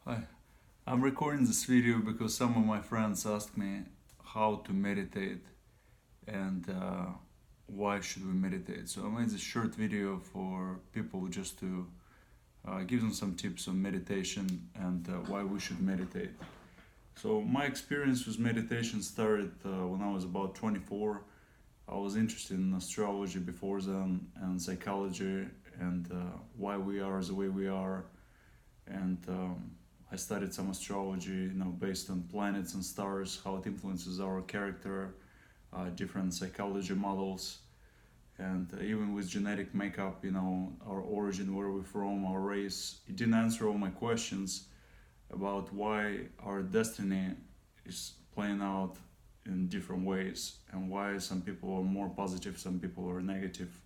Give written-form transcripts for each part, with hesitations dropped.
Hi, I'm recording this video because some of my friends asked me how to meditate and why should we meditate. So I made this short video for people just to give them some tips on meditation and why we should meditate. So my experience with meditation started when I was about 24. I was interested in astrology before then and psychology and why we are the way we are and I studied some astrology, based on planets and stars, how it influences our character, different psychology models, and even with genetic makeup, our origin, where we're from, our race. It didn't answer all my questions about why our destiny is playing out in different ways and why some people are more positive, some people are negative.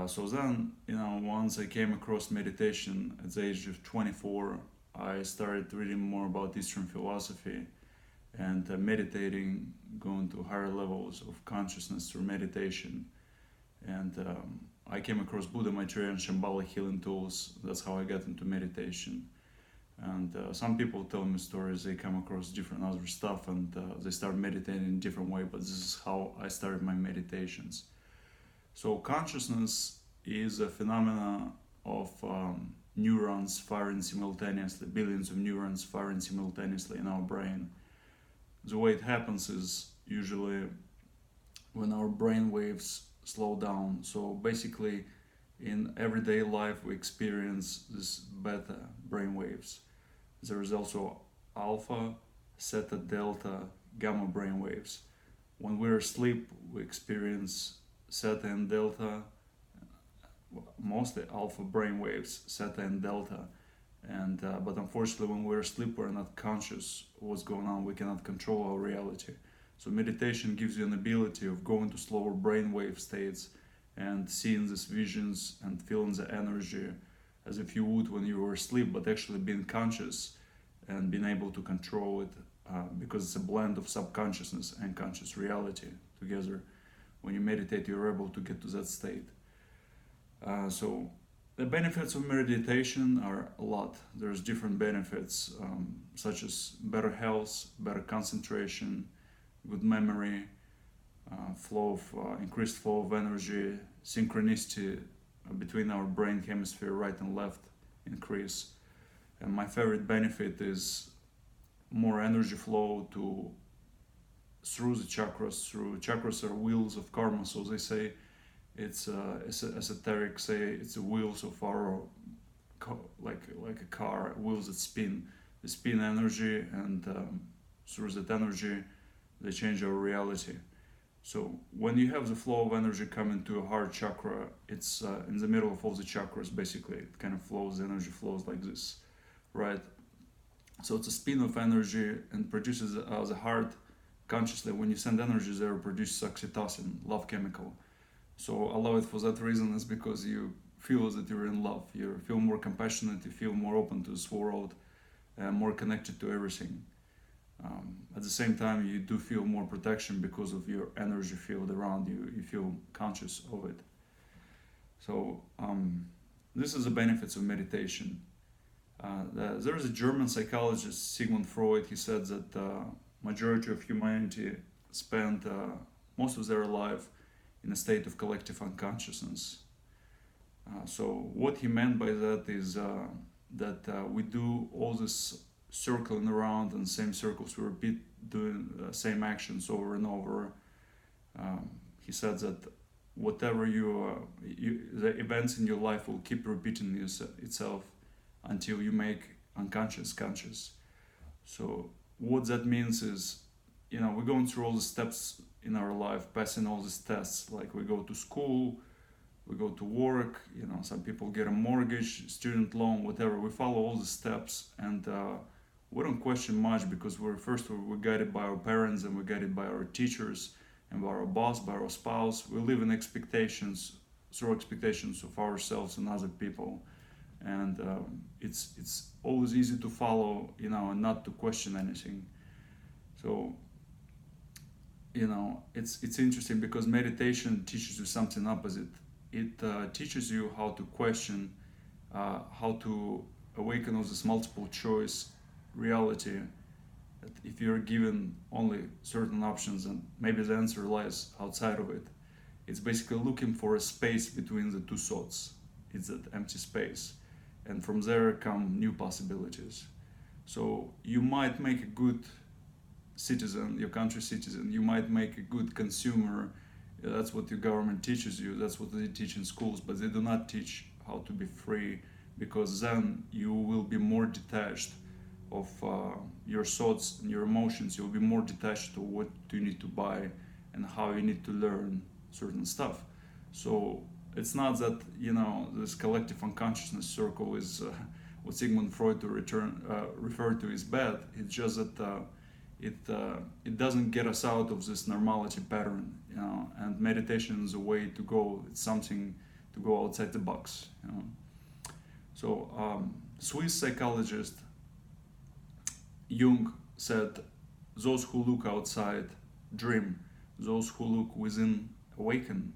So then, once I came across meditation at the age of 24, I started reading more about Eastern philosophy and meditating, going to higher levels of consciousness through meditation. And I came across Buddha Maitreya and Shambhala healing tools. That's how I got into meditation. And some people tell me stories, they come across different other stuff and they start meditating in a different way, but this is how I started my meditations. So consciousness is a phenomena of neurons firing simultaneously, billions of neurons firing simultaneously in our brain. The way it happens is usually when our brain waves slow down. So basically, in everyday life, we experience this beta brain waves. There is also alpha, theta, delta, gamma brain waves. When we're asleep, we experience theta and delta, mostly alpha brain waves, theta and delta. And but unfortunately, when we're asleep, we're not conscious of what's going on. We cannot control our reality. So meditation gives you an ability of going to slower brainwave states and seeing these visions and feeling the energy as if you would when you were asleep, but actually being conscious and being able to control it because it's a blend of subconsciousness and conscious reality together. When you meditate, you're able to get to that state. So the benefits of meditation are a lot. There's different benefits, such as better health, better concentration, good memory, increased flow of energy, synchronicity between our brain hemisphere, right and left, increase. And my favorite benefit is more energy flow through the chakras. Through chakras are wheels of karma, so they say it's esoteric. Say it's the wheels of our like a car, wheels that spin. They spin energy, and through that energy, they change our reality. So when you have the flow of energy coming to a heart chakra, it's in the middle of all the chakras. Basically, it kind of flows. The energy flows like this, right? So it's a spin of energy and produces the heart consciously. When you send energy there, it produces oxytocin, love chemical. So I love it for that reason. Is because you feel that you're in love. You feel more compassionate. You feel more open to this world, more connected to everything. At the same time, you do feel more protection because of your energy field around you. You feel conscious of it. So this is the benefits of meditation. There is a German psychologist, Sigmund Freud. He said that majority of humanity spent most of their life in a state of collective unconsciousness. So what he meant by that is that we do all this circling around in the same circles. We repeat doing the same actions over and over. He said that whatever the events in your life will keep repeating itself until you make unconscious conscious. So what that means is, we're going through all the steps in our life, passing all these tests. Like we go to school, we go to work. Some people get a mortgage, student loan, whatever. We follow all the steps, and we don't question much because we're guided by our parents, and we're guided by our teachers, and by our boss, by our spouse. We live in through expectations of ourselves and other people, and it's always easy to follow, and not to question anything. So it's interesting because meditation teaches you something opposite. It teaches you how to question, how to awaken of this multiple choice reality, that if you're given only certain options and maybe the answer lies outside of it, it's basically looking for a space between the two thoughts. It's that empty space, and from there come new possibilities. So you might make a good citizen, your country citizen, you might make a good consumer. That's what your government teaches you, that's what they teach in schools, but they do not teach how to be free, because then you will be more detached of your thoughts and your emotions. You'll be more detached to what you need to buy and how you need to learn certain stuff. So it's not that, you know, this collective unconsciousness circle is what Sigmund Freud referred to is bad. It's just that it doesn't get us out of this normality pattern, you know. And meditation is a way to go. It's something to go outside the box, you know. So Swiss psychologist Jung said, "Those who look outside dream; those who look within awaken."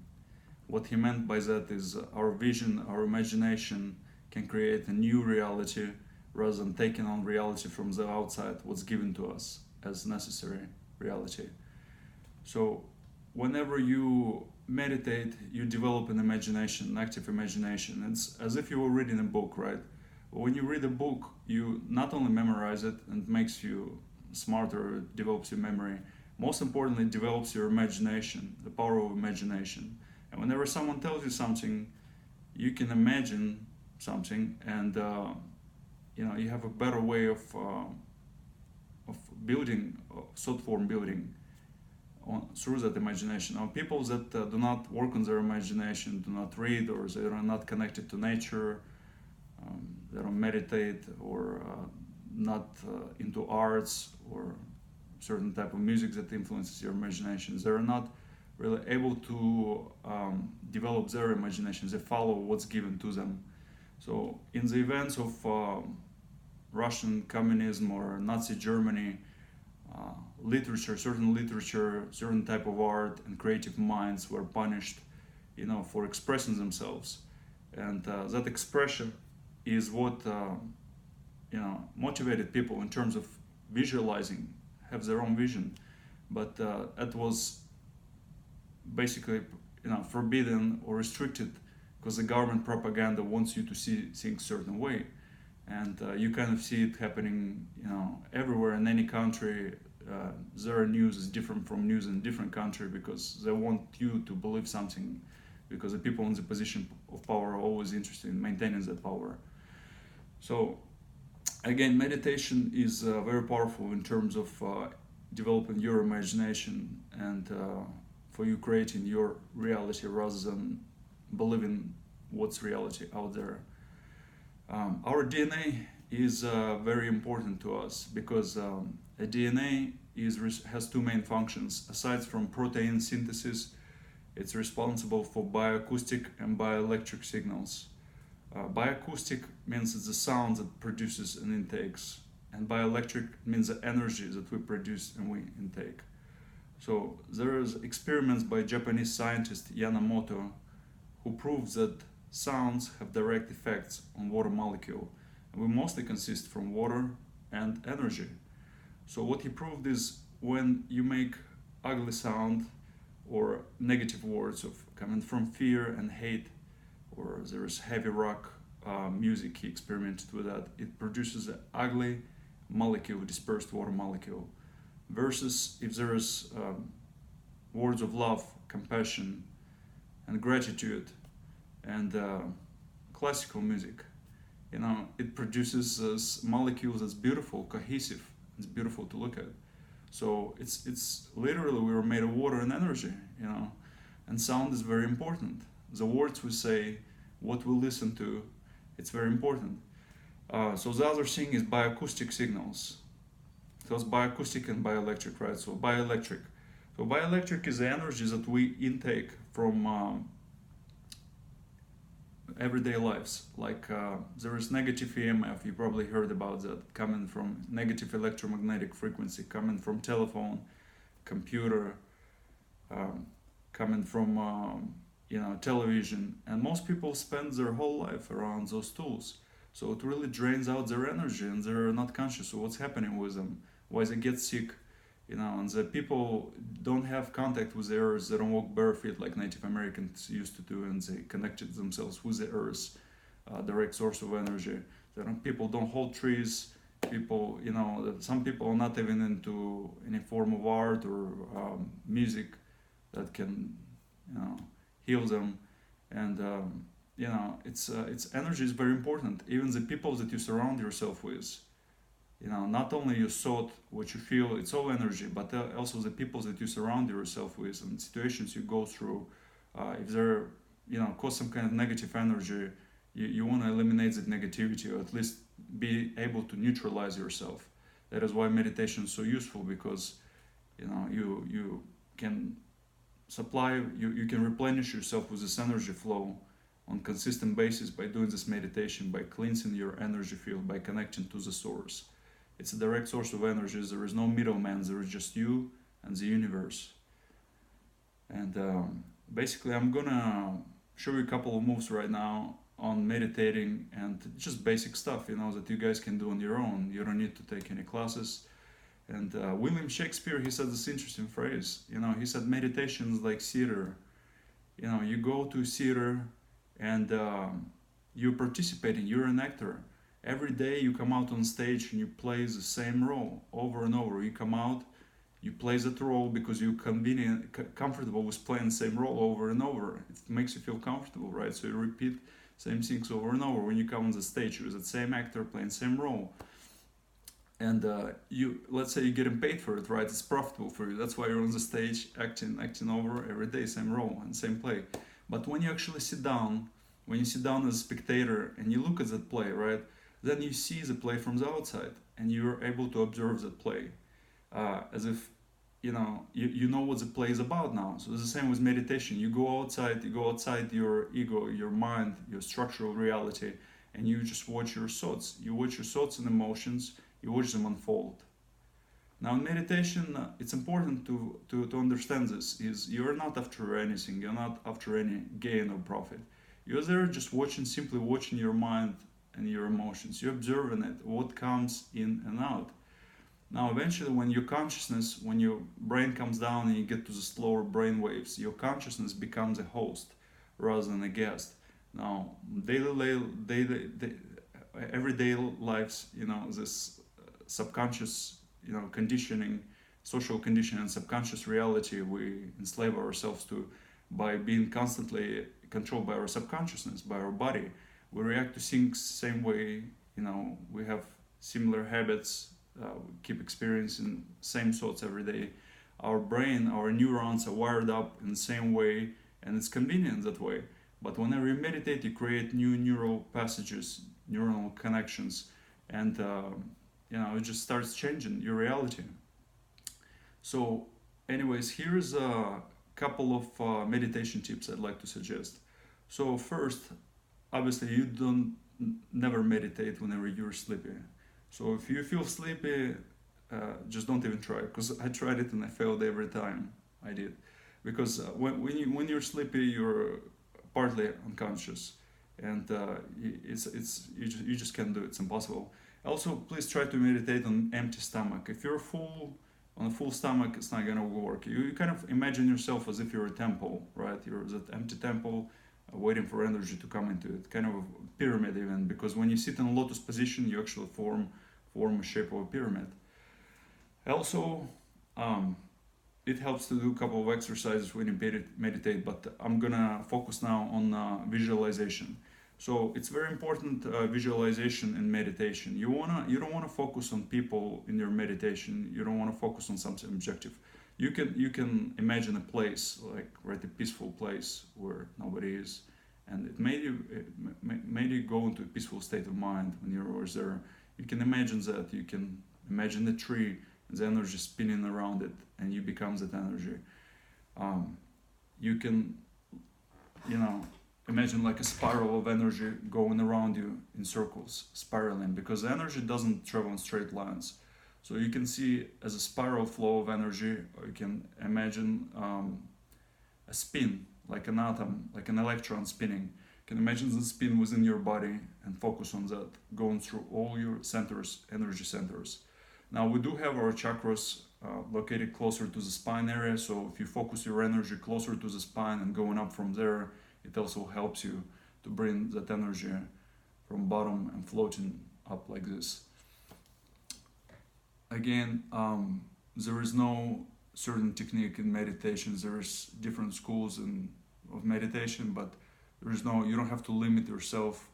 What he meant by that is our vision, our imagination can create a new reality rather than taking on reality from the outside, what's given to us as necessary reality. So whenever you meditate, you develop an imagination, an active imagination. It's as if you were reading a book, right? When you read a book, you not only memorize it and makes you smarter, it develops your memory, most importantly, it develops your imagination, the power of imagination. And whenever someone tells you something, you can imagine something, and you know, you have a better way of building, thought form building through that imagination. Now, people that do not work on their imagination, do not read, or they are not connected to nature, they don't meditate, or not into arts or certain type of music that influences your imaginations, they're not really able to develop their imaginations. They follow what's given to them. So in the events of Russian communism or Nazi Germany, literature, certain type of art and creative minds were punished, you know, for expressing themselves. And that expression is what you know, motivated people in terms of visualizing, have their own vision. But it was basically, you know, forbidden or restricted because the government propaganda wants you to see things certain way. And you kind of see it happening, you know, everywhere in any country. Their news is different from news in a different country because they want you to believe something, because the people in the position of power are always interested in maintaining that power. So again, meditation is very powerful in terms of developing your imagination and for you creating your reality rather than believing what's reality out there. Our DNA is very important to us because a DNA has two main functions. Aside from protein synthesis, it's responsible for bioacoustic and bioelectric signals. Bioacoustic means it's the sound that produces and intakes, and bioelectric means the energy that we produce and we intake. So there's experiments by Japanese scientist Yamamoto who proves that sounds have direct effects on water molecule, and we mostly consist from water and energy. So what he proved is when you make ugly sound or negative words of coming from fear and hate, or there is heavy rock music, he experimented with that, it produces an ugly molecule, dispersed water molecule, versus if there is words of love, compassion, and gratitude, and classical music, you know, it produces molecules that's beautiful, cohesive, it's beautiful to look at. So it's literally we were made of water and energy, you know, and sound is very important. The words we say, what we listen to, it's very important. So the other thing is bioacoustic signals. So it's bioacoustic and bioelectric, right? So bioelectric. So bioelectric is the energy that we intake from everyday lives. Like there is negative EMF, you probably heard about that, coming from negative electromagnetic frequency, coming from telephone, computer, coming from you know, television, and most people spend their whole life around those tools. So it really drains out their energy, and they're not conscious of what's happening with them, why they get sick, and the people don't have contact with the earth. They don't walk barefoot like Native Americans used to do, and they connected themselves with the earth, direct source of energy. People don't hold trees. People, some people are not even into any form of art or music that can, heal them. And it's energy is very important. Even the people that you surround yourself with, not only your thought, what you feel, it's all energy, but also the people that you surround yourself with and situations you go through. If they're, cause some kind of negative energy, you want to eliminate that negativity, or at least be able to neutralize yourself. That is why meditation is so useful, because you can you can replenish yourself with this energy flow on consistent basis by doing this meditation, by cleansing your energy field, by connecting to the source. It's a direct source of energy. There is no middleman. There is just you and the universe. And basically, I'm gonna show you a couple of moves right now on meditating, and just basic stuff, that you guys can do on your own. You don't need to take any classes. And William Shakespeare, he said this interesting phrase. He said meditation is like theater. You go to a theater and you're participating. You're an actor. Every day you come out on stage and you play the same role over and over. You come out, you play that role because you're comfortable with playing the same role over and over. It makes you feel comfortable, right? So you repeat same things over and over. When you come on the stage, you're the same actor playing the same role. And let's say you're getting paid for it, right? It's profitable for you. That's why you're on the stage acting over every day, same role and same play. But when you actually sit down, as a spectator and you look at that play, right? Then you see the play from the outside, and you're able to observe that play as if you know what the play is about now. So it's the same with meditation. You go outside your ego, your mind, your structural reality, and you just watch your thoughts. You watch your thoughts and emotions. You watch them unfold. Now in meditation, it's important to understand this, is you're not after anything. You're not after any gain or profit. You're there just simply watching your mind and your emotions. You're observing it, what comes in and out. Now eventually, when your brain comes down and you get to the slower brain waves, your consciousness becomes a host rather than a guest. Now everyday lives, this subconscious, conditioning, social conditioning and subconscious reality we enslave ourselves to by being constantly controlled by our subconsciousness, by our body. We react to things same way, we have similar habits, we keep experiencing same thoughts every day. Our brain, our neurons are wired up in the same way, and it's convenient that way. But whenever you meditate, you create new neural passages, neural connections, and it just starts changing your reality. So anyways, here's a couple of meditation tips I'd like to suggest. So first, obviously you don't never meditate whenever you're sleepy. So if you feel sleepy, just don't even try, because I tried it and I failed every time I did. Because when you're sleepy, you're partly unconscious, and you just can't do it. It's impossible. Also, please try to meditate on empty stomach. If you're on a full stomach, it's not gonna work. You kind of imagine yourself as if you're a temple, right? You're that empty temple, waiting for energy to come into it. Kind of a pyramid even, because when you sit in a lotus position, you actually form a shape of a pyramid. Also, it helps to do a couple of exercises when you meditate, but I'm gonna focus now on visualization. So it's very important, visualization in meditation. You don't wanna focus on people in your meditation. You don't wanna focus on something objective. You can imagine a place, a peaceful place where nobody is, and it made you go into a peaceful state of mind when you're always there. You can imagine that. You can imagine the tree and the energy spinning around it, and you become that energy. You can, imagine like a spiral of energy going around you in circles, spiraling, because the energy doesn't travel in straight lines. So you can see as a spiral flow of energy, or you can imagine a spin, like an atom, like an electron spinning. You can imagine the spin within your body and focus on that, going through all your centers, energy centers. Now we do have our chakras located closer to the spine area, so if you focus your energy closer to the spine and going up from there, it also helps you to bring that energy from bottom and floating up like this. Again, there is no certain technique in meditations. There's different schools of meditation, but you don't have to limit yourself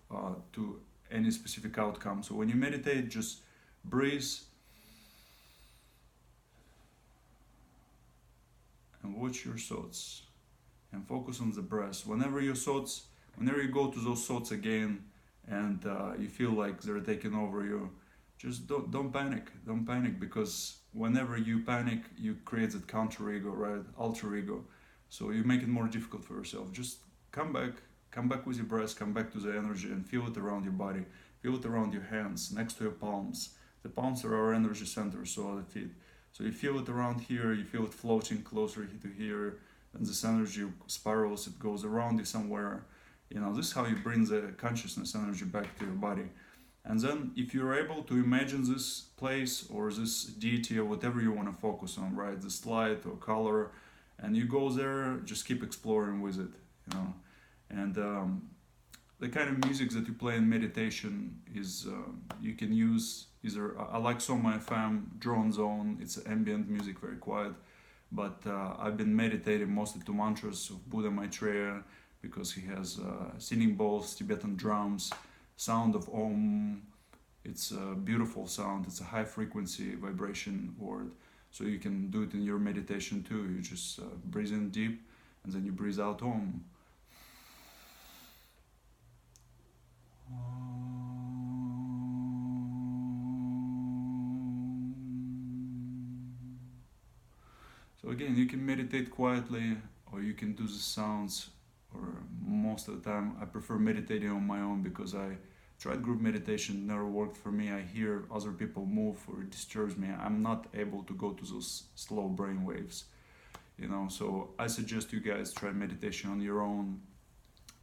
to any specific outcome. So when you meditate, just breathe and watch your thoughts and focus on the breath. Whenever you go to those thoughts again and you feel like they're taking over you, just don't panic. Don't panic, because whenever you panic, you create that counter ego, right? Alter ego. So you make it more difficult for yourself. Just come back with your breath, come back to the energy and feel it around your body. Feel it around your hands, next to your palms. The palms are our energy centers, so are the feet. So you feel it around here, you feel it floating closer to here, and this energy spirals, it goes around you somewhere. This is how you bring the consciousness energy back to your body. And then if you're able to imagine this place or this deity or whatever you want to focus on, right, this light or color, and you go there, just keep exploring with it, And the kind of music that you play in meditation is, you can use either, I like Soma FM, Drone Zone, it's ambient music, very quiet, but I've been meditating mostly to mantras of Buddha Maitreya, because he has singing bowls, Tibetan drums, sound of Om. It's a beautiful sound, it's a high frequency vibration word, so you can do it in your meditation too. You just breathe in deep and then you breathe out Om. So again, you can meditate quietly, or you can do the sounds, or most of the time I prefer meditating on my own, because I tried group meditation, never worked for me. I hear other people move or it disturbs me. I'm not able to go to those slow brain waves, so I suggest you guys try meditation on your own.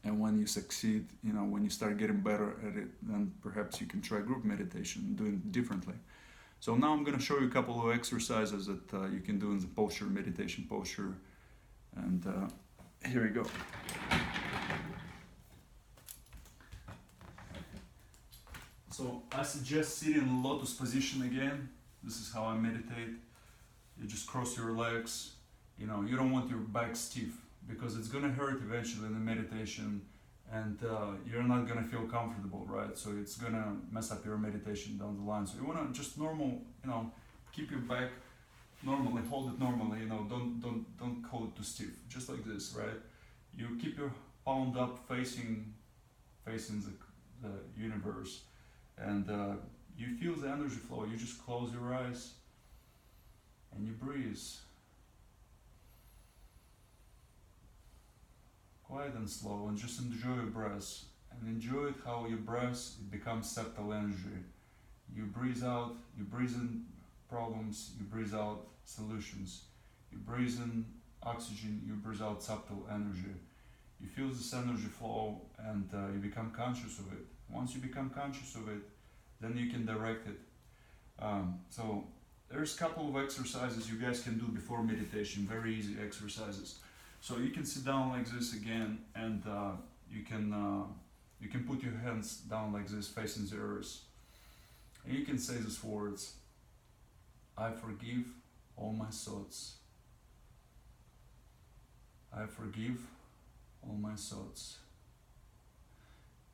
And when you succeed, when you start getting better at it, then perhaps you can try group meditation, doing it differently. So now I'm going to show you a couple of exercises that you can do in the posture, meditation posture. And here we go. So I suggest sitting in lotus position again. This is how I meditate. You just cross your legs. You don't want your back stiff, because it's gonna hurt eventually in the meditation, and you're not gonna feel comfortable, right? So it's gonna mess up your meditation down the line. So you wanna just normal, keep your back normally, hold it normally, don't hold it too stiff, just like this, right? You keep your palm up, facing the universe, and you feel the energy flow. You just close your eyes and you breathe. Quiet and slow, and just enjoy your breath, and enjoy it how your breath, it becomes subtle energy. You breathe out, you breathe in problems, you breathe out solutions. You breathe in oxygen, you breathe out subtle energy. You feel this energy flow, and you become conscious of it. Once you become conscious of it, then you can direct it. So there's a couple of exercises you guys can do before meditation, very easy exercises. So you can sit down like this again, and you can put your hands down like this, facing the earth, and you can say these words: I forgive all my thoughts. I forgive all my thoughts.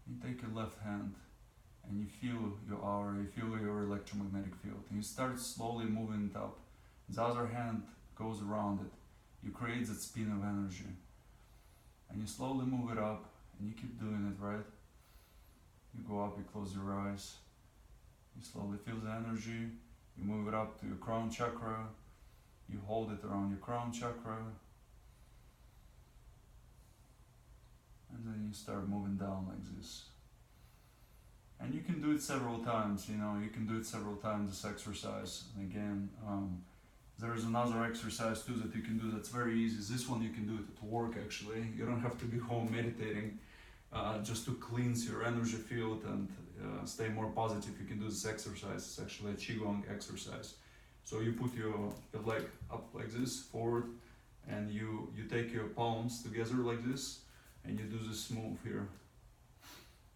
You take your left hand and you feel your aura, you feel your electromagnetic field, and you start slowly moving it up. The other hand goes around it. You create that spin of energy, and you slowly move it up, and you keep doing it, right? You go up, you close your eyes, you slowly feel the energy, you move it up to your crown chakra, you hold it around your crown chakra, and then you start moving down like this. And you can do it several times, this exercise. And again, there's another exercise too that you can do that's very easy. This one you can do it at work actually. You don't have to be home meditating. just to cleanse your energy field and stay more positive. You can do this exercise. It's actually a qigong exercise. So you put your leg up like this, forward, and you take your palms together like this, and you do this move here.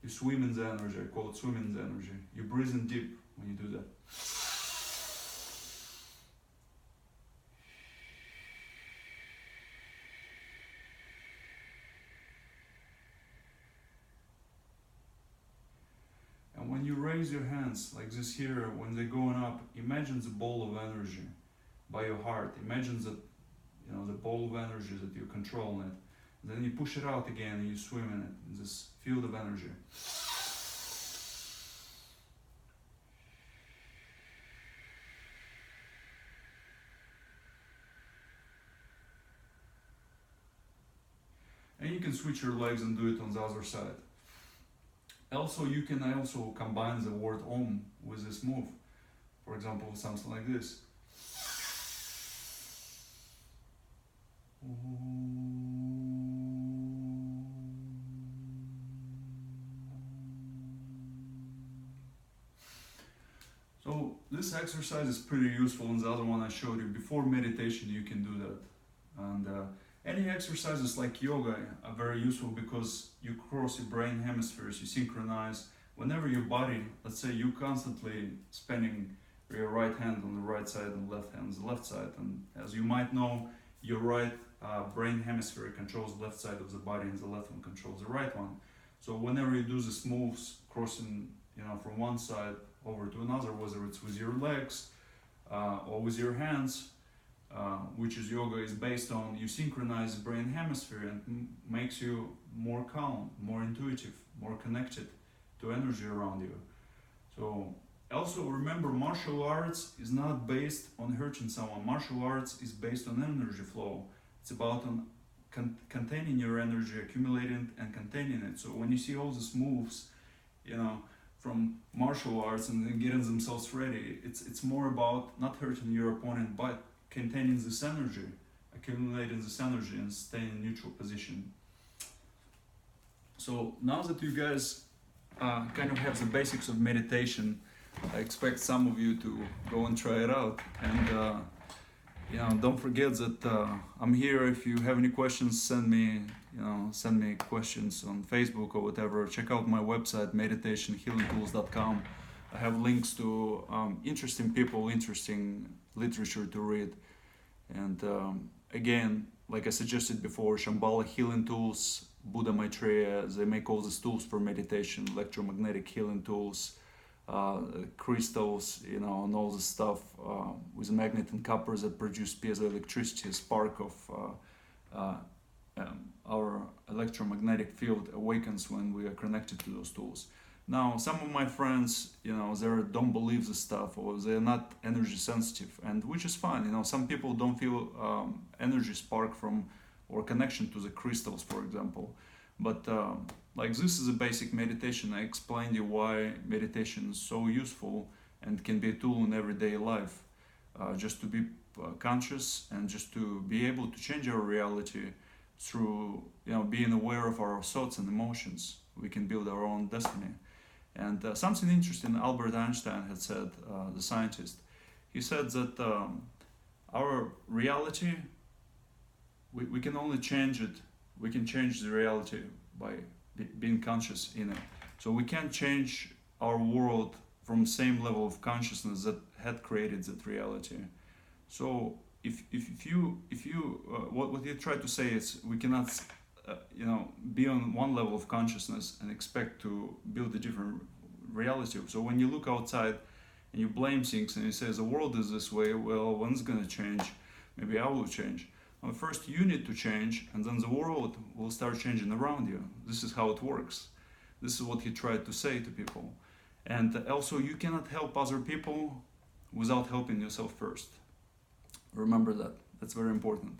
You swim in the energy. I call it swim in the energy. You breathe in deep when you do that. And when you raise your hands like this here, when they're going up, imagine the ball of energy by your heart. Imagine that, the ball of energy that you're controlling it. And then you push it out again and you swim in it, in this field of energy. And you can switch your legs and do it on the other side. Also, you can also combine the word Om with this move. For example, something like this. So this exercise is pretty useful, and the other one I showed you before meditation you can do that. And any exercises like yoga are very useful because you cross your brain hemispheres, you synchronize. Whenever your body, let's say you constantly spinning your right hand on the right side and left hand on the left side, and as you might know, your right brain hemisphere controls the left side of the body and the left one controls the right one. So whenever you do these moves, crossing from one side over to another, whether it's with your legs or with your hands, which is yoga is based on, you synchronize the brain hemisphere and makes you more calm, more intuitive, more connected to energy around you. So also remember, martial arts is not based on hurting someone. Martial arts is based on energy flow. It's about containing your energy, accumulating and containing it. So when you see all these moves, from martial arts and then getting themselves ready, it's more about not hurting your opponent, but containing this energy, accumulating this energy and staying in neutral position. So now that you guys kind of have the basics of meditation, I expect some of you to go and try it out. And don't forget that I'm here. If you have any questions, send me questions on Facebook or whatever. Check out my website, meditationhealingtools.com. I have links to interesting people, interesting literature to read. And again, like I suggested before, Shambhala Healing Tools, Buddha Maitreya, they make all these tools for meditation, electromagnetic healing tools, crystals, and all this stuff with magnet and copper that produce piezoelectricity, a spark of our electromagnetic field awakens when we are connected to those tools. Now, some of my friends, they don't believe this stuff, or they're not energy sensitive, and which is fine. Some people don't feel energy spark from or connection to the crystals, for example. But like this is a basic meditation. I explained you why meditation is so useful and can be a tool in everyday life, just to be conscious and just to be able to change our reality through being aware of our thoughts and emotions. We can build our own destiny. And something interesting Albert Einstein had said, the scientist, he said that our reality, we can only change it, we can change the reality by being conscious in it. So we can't change our world from the same level of consciousness that had created that reality. So if you what you try to say is we cannot be on one level of consciousness and expect to build a different reality. So when you look outside and you blame things and you say the world is this way, well, when's it gonna change? Maybe I will change. Well, first you need to change, and then the world will start changing around you. This is how it works. This is what he tried to say to people. And also, you cannot help other people without helping yourself first. Remember that. That's very important.